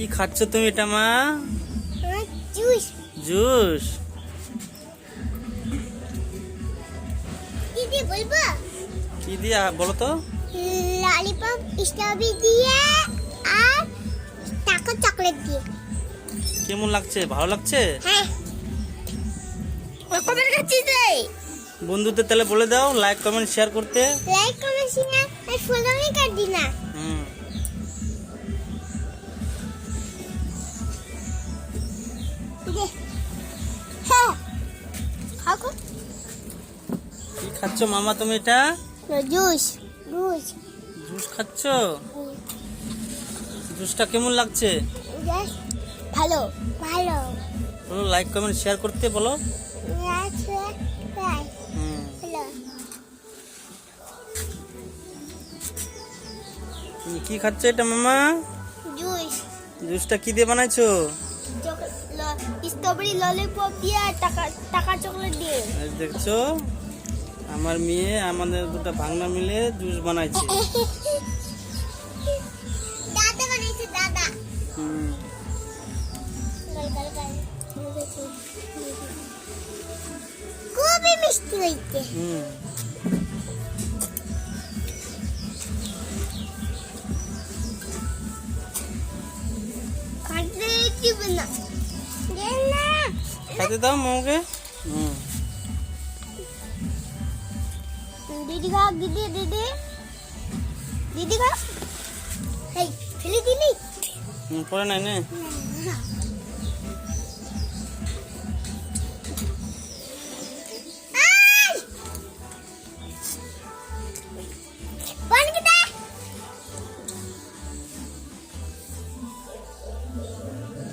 কি খাচ্ছ তুমি এটা মা? জুস। জুস? দিদি বলবো? কি দিয়া বলো তো? ললিপপ স্ট্রবেরি দিয়ে আর টাকা চকলেট দিয়ে। কেমন লাগছে? ভালো লাগছে? হ্যাঁ। কবে খাচ্ছিস রে? বন্ধুদের তাহলে বলে দাও লাইক কমেন্ট শেয়ার করতে। লাইক কমেন্ট শেয়ার আর ফলো মি कर देना। হ্যাঁ খাও। কি খাচ্ছ মামা তুমি এটা? জুস। জুস। জুস খাচ্ছ? জুসটা কেমন লাগছে? ভালো ভালো। বলো লাইক কমেন্ট শেয়ার করতে বলো। তুমি কি খাচ্ছ এটা মামা? জুস। জুসটা কি দিয়ে বানাইছো? স্ট্রবেরি ললিপপ দিয়ে টাকা চকলেট দিয়ে। দেখছো আমার মেয়ে আমাদের দুটো ভাঙনা মিলে জুস বানাইছে। দাদা বানাইছে দাদা। খুবই মিষ্টি হয়েছে। খাইতে দাও মামাকে। দিদি খা দিদি দিদি দিদি খা। ফেলে দিলি পরে নাই না।